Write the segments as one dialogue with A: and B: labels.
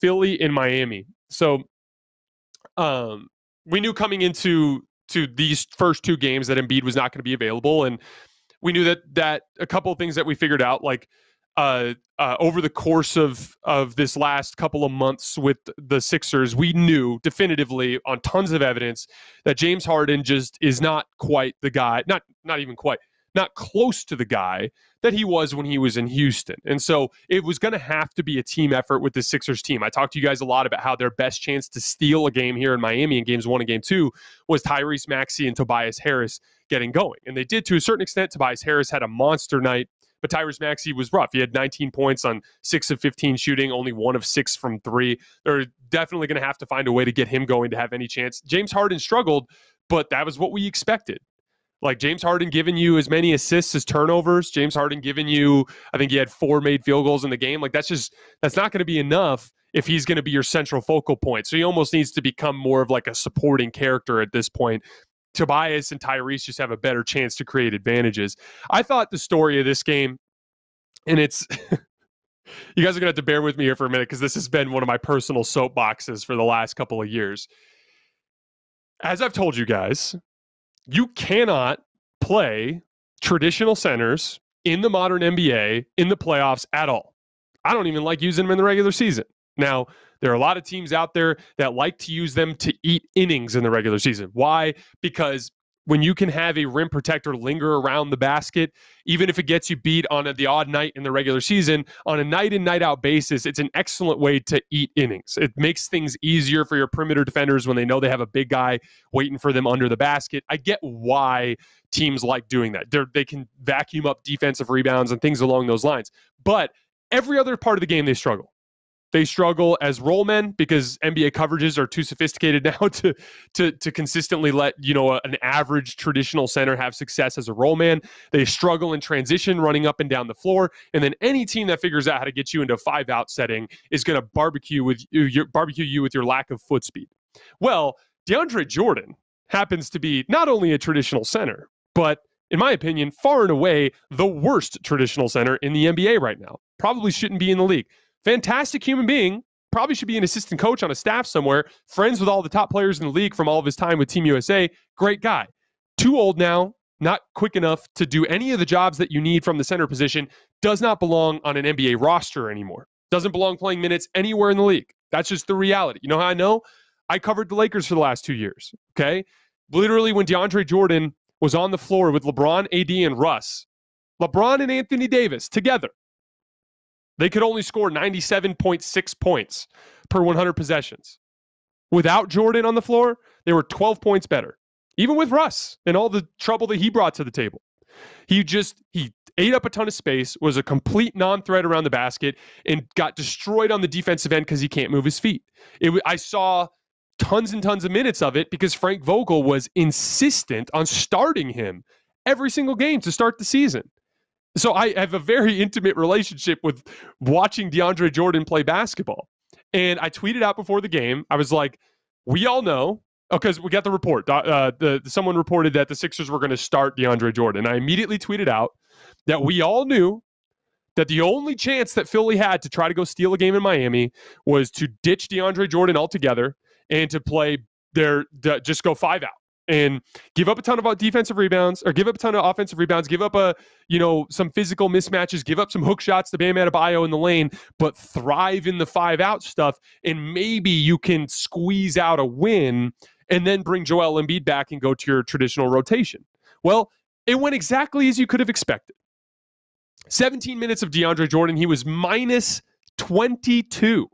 A: Philly and Miami. So we knew coming into these first two games that Embiid was not going to be available, and we knew that a couple of things that we figured out, like over the course of this last couple of months with the Sixers, we knew definitively on tons of evidence that James Harden just is not quite the guy, not even quite, not close to the guy that he was when he was in Houston. And so it was going to have to be a team effort with the Sixers team. I talked to you guys a lot about how their best chance to steal a game here in Miami in games 1 and game 2 was Tyrese Maxey and Tobias Harris getting going. And they did to a certain extent. Tobias Harris had a monster night, but Tyrese Maxey was rough. He had 19 points on 6 of 15 shooting, only 1 of 6 from 3. They're definitely going to have to find a way to get him going to have any chance. James Harden struggled, but that was what we expected. Like James Harden giving you as many assists as turnovers. James Harden giving you, I think he had 4 made field goals in the game. Like that's not going to be enough if he's going to be your central focal point. So he almost needs to become more of like a supporting character at this point. Tobias and Tyrese just have a better chance to create advantages. I thought the story of this game, and it's, you guys are going to have to bear with me here for a minute because this has been one of my personal soapboxes for the last couple of years. As I've told you guys, you cannot play traditional centers in the modern NBA in the playoffs at all. I don't even like using them in the regular season. Now, there are a lot of teams out there that like to use them to eat innings in the regular season. Why? Because when you can have a rim protector linger around the basket, even if it gets you beat on the odd night in the regular season, on a night in, night out basis, it's an excellent way to eat innings. It makes things easier for your perimeter defenders when they know they have a big guy waiting for them under the basket. I get why teams like doing that. They can vacuum up defensive rebounds and things along those lines. But every other part of the game, they struggle. They struggle as roll men because NBA coverages are too sophisticated now to consistently let, an average traditional center have success as a roll man. They struggle in transition, running up and down the floor. And then any team that figures out how to get you into a 5-out setting is going to barbecue you with your lack of foot speed. Well, DeAndre Jordan happens to be not only a traditional center, but in my opinion, far and away the worst traditional center in the NBA right now. Probably shouldn't be in the league. Fantastic human being, probably should be an assistant coach on a staff somewhere, friends with all the top players in the league from all of his time with Team USA, great guy. Too old now, not quick enough to do any of the jobs that you need from the center position, does not belong on an NBA roster anymore. Doesn't belong playing minutes anywhere in the league. That's just the reality. You know how I know? I covered the Lakers for the last 2 years, okay? Literally when DeAndre Jordan was on the floor with LeBron, AD, and Russ, LeBron and Anthony Davis together, they could only score 97.6 points per 100 possessions. Without Jordan on the floor, they were 12 points better. Even with Russ and all the trouble that he brought to the table. He ate up a ton of space, was a complete non-threat around the basket, and got destroyed on the defensive end because he can't move his feet. I saw tons and tons of minutes of it because Frank Vogel was insistent on starting him every single game to start the season. So I have a very intimate relationship with watching DeAndre Jordan play basketball. And I tweeted out before the game, I was like, we all know, because we got the report. Someone reported that the Sixers were going to start DeAndre Jordan. I immediately tweeted out that we all knew that the only chance that Philly had to try to go steal a game in Miami was to ditch DeAndre Jordan altogether and to play just go 5-out. And give up a ton of defensive rebounds, or give up a ton of offensive rebounds, give up some physical mismatches, give up some hook shots to Bam Adebayo in the lane, but thrive in the 5-out stuff. And maybe you can squeeze out a win and then bring Joel Embiid back and go to your traditional rotation. Well, it went exactly as you could have expected. 17 minutes of DeAndre Jordan, he was minus 22.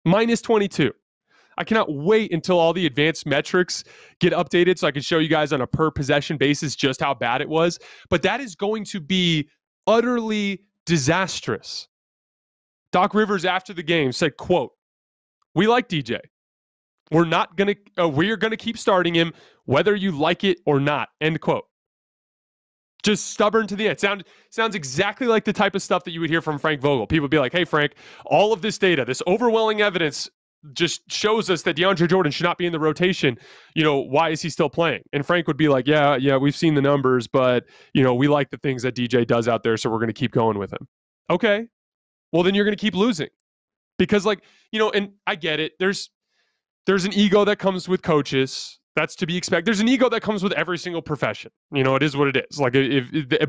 A: Minus 22. I cannot wait until all the advanced metrics get updated so I can show you guys on a per possession basis just how bad it was. But that is going to be utterly disastrous. Doc Rivers after the game said, quote, "We like DJ. We're going to keep starting him whether you like it or not." End quote. Just stubborn to the end. Sounds exactly like the type of stuff that you would hear from Frank Vogel. People would be like, "Hey, Frank, all of this data, this overwhelming evidence just shows us that DeAndre Jordan should not be in the rotation. Why is he still playing?" And Frank would be like, yeah, we've seen the numbers, but, we like the things that DJ does out there, so we're going to keep going with him. Okay. Well, then you're going to keep losing. Because, like, and I get it. There's an ego that comes with coaches. That's to be expected. There's an ego that comes with every single profession. It is what it is. Like,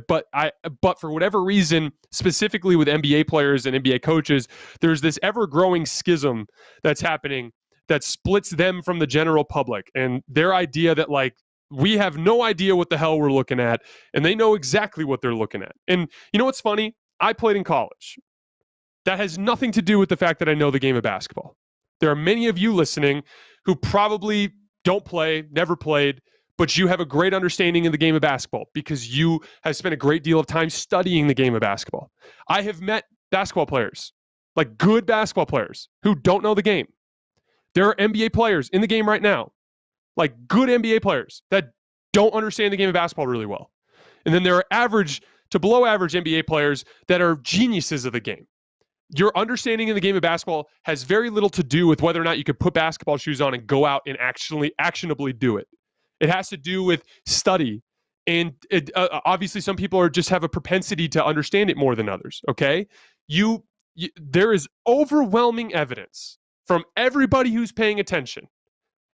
A: but for whatever reason, specifically with NBA players and NBA coaches, there's this ever-growing schism that's happening that splits them from the general public, and their idea that, like, we have no idea what the hell we're looking at, and they know exactly what they're looking at. And you know what's funny? I played in college. That has nothing to do with the fact that I know the game of basketball. There are many of you listening who probably don't play, never played, but you have a great understanding of the game of basketball because you have spent a great deal of time studying the game of basketball. I have met basketball players, like good basketball players, who don't know the game. There are NBA players in the game right now, like good NBA players that don't understand the game of basketball really well. And then there are average to below average NBA players that are geniuses of the game. Your understanding of the game of basketball has very little to do with whether or not you could put basketball shoes on and go out and actually actionably do it. It has to do with study. And obviously some people just have a propensity to understand it more than others, okay? There is overwhelming evidence from everybody who's paying attention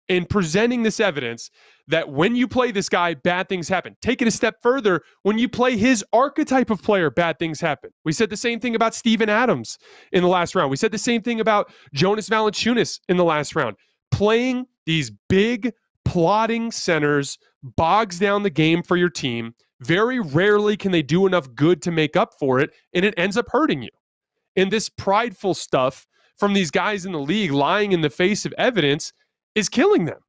A: in presenting this evidence that when you play this guy, bad things happen. Take it a step further. When you play his archetype of player, bad things happen. We said the same thing about Steven Adams in the last round. We said the same thing about Jonas Valanciunas in the last round. Playing these big, plotting centers bogs down the game for your team. Very rarely can they do enough good to make up for it, and it ends up hurting you. And this prideful stuff from these guys in the league lying in the face of evidence is killing them.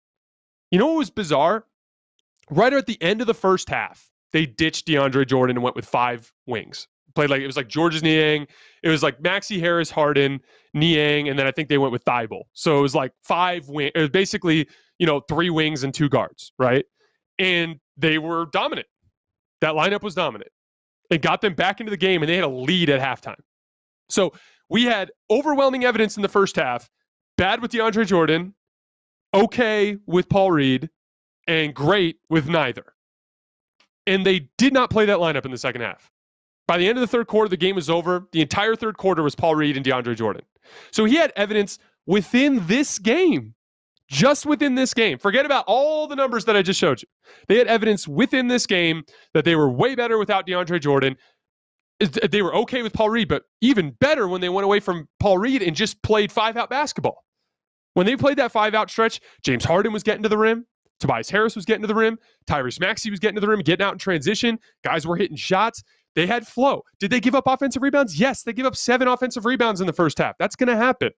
A: You know what was bizarre? Right at the end of the first half, they ditched DeAndre Jordan and went with 5 wings. It was like Georges Niang. It was like Maxey Harris, Harden, Niang, and then I think they went with Thibault. So it was like 5 wings. It was basically, 3 wings and 2 guards, right? And they were dominant. That lineup was dominant. It got them back into the game, and they had a lead at halftime. So we had overwhelming evidence in the first half, bad with DeAndre Jordan, okay with Paul Reed, and great with neither. And they did not play that lineup in the second half. By the end of the third quarter, the game was over. The entire third quarter was Paul Reed and DeAndre Jordan. So he had evidence within this game, just within this game. Forget about all the numbers that I just showed you. They had evidence within this game that they were way better without DeAndre Jordan. They were okay with Paul Reed, but even better when they went away from Paul Reed and just played 5-out basketball. When they played that 5-out stretch, James Harden was getting to the rim. Tobias Harris was getting to the rim. Tyrese Maxey was getting to the rim, getting out in transition. Guys were hitting shots. They had flow. Did they give up offensive rebounds? Yes, they give up 7 offensive rebounds in the first half. That's going to happen.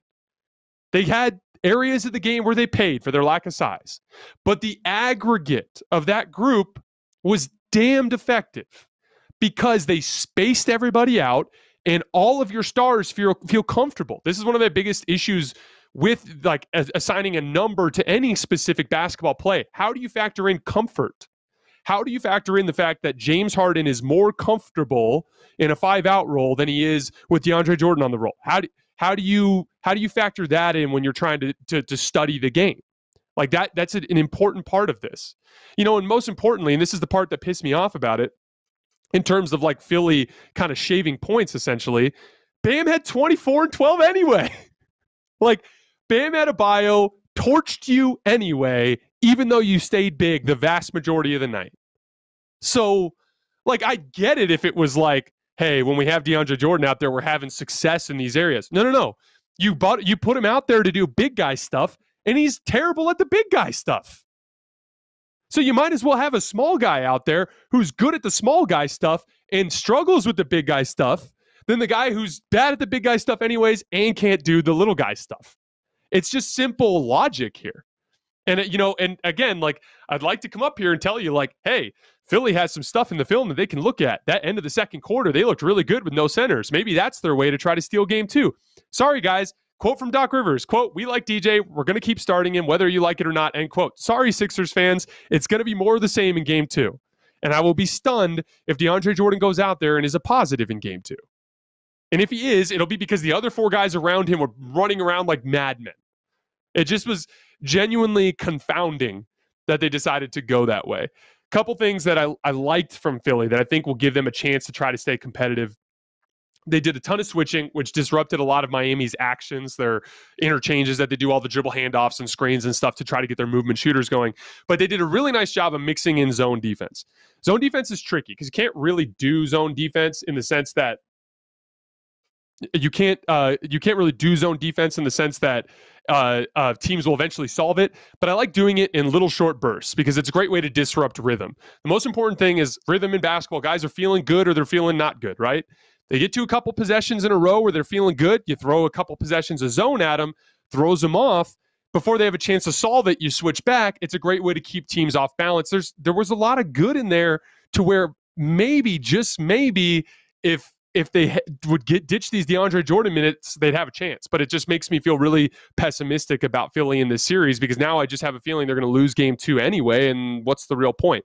A: They had areas of the game where they paid for their lack of size. But the aggregate of that group was damned effective because they spaced everybody out and all of your stars feel comfortable. This is one of the biggest issues with assigning a number to any specific basketball play. How do you factor in comfort? How do you factor in the fact that James Harden is more comfortable in a 5-out role than he is with DeAndre Jordan on the roll? How do you factor that in when you're trying to study the game? Like that's an important part of this. And most importantly, and this is the part that pissed me off about it, in terms of like Philly kind of shaving points essentially, Bam had 24 and 12 anyway. Like Bam Adebayo torched you anyway, even though you stayed big the vast majority of the night. So, like, I get it if it was like, hey, when we have DeAndre Jordan out there, we're having success in these areas. No. You put him out there to do big guy stuff, and he's terrible at the big guy stuff. So you might as well have a small guy out there who's good at the small guy stuff and struggles with the big guy stuff than the guy who's bad at the big guy stuff anyways and can't do the little guy stuff. It's just simple logic here. And, and again, like, I'd like to come up here and tell you, like, hey, Philly has some stuff in the film that they can look at. That end of the second quarter, they looked really good with no centers. Maybe that's their way to try to steal game 2. Sorry, guys. Quote from Doc Rivers, quote, "We like DJ. We're going to keep starting him, whether you like it or not," end quote. Sorry, Sixers fans. It's going to be more of the same in game 2. And I will be stunned if DeAndre Jordan goes out there and is a positive in game 2. And if he is, it'll be because the other 4 guys around him were running around like madmen. It just was genuinely confounding that they decided to go that way. Couple things that I liked from Philly that I think will give them a chance to try to stay competitive. They did a ton of switching, which disrupted a lot of Miami's actions, their interchanges that they do, all the dribble handoffs and screens and stuff to try to get their movement shooters going. But they did a really nice job of mixing in zone defense. Zone defense is tricky because you can't really do zone defense in the sense that you can't really do zone defense in the sense that teams will eventually solve it. But I like doing it in little short bursts because it's a great way to disrupt rhythm. The most important thing is rhythm in basketball. Guys are feeling good or they're feeling not good, right? They get to a couple possessions in a row where they're feeling good. You throw a couple possessions of zone at them, throws them off. Before they have a chance to solve it, you switch back. It's a great way to keep teams off balance. There was a lot of good in there to where maybe, just maybe, if they would ditch these DeAndre Jordan minutes, they'd have a chance. But it just makes me feel really pessimistic about Philly in this series because now I just have a feeling they're going to lose game 2 anyway. And what's the real point?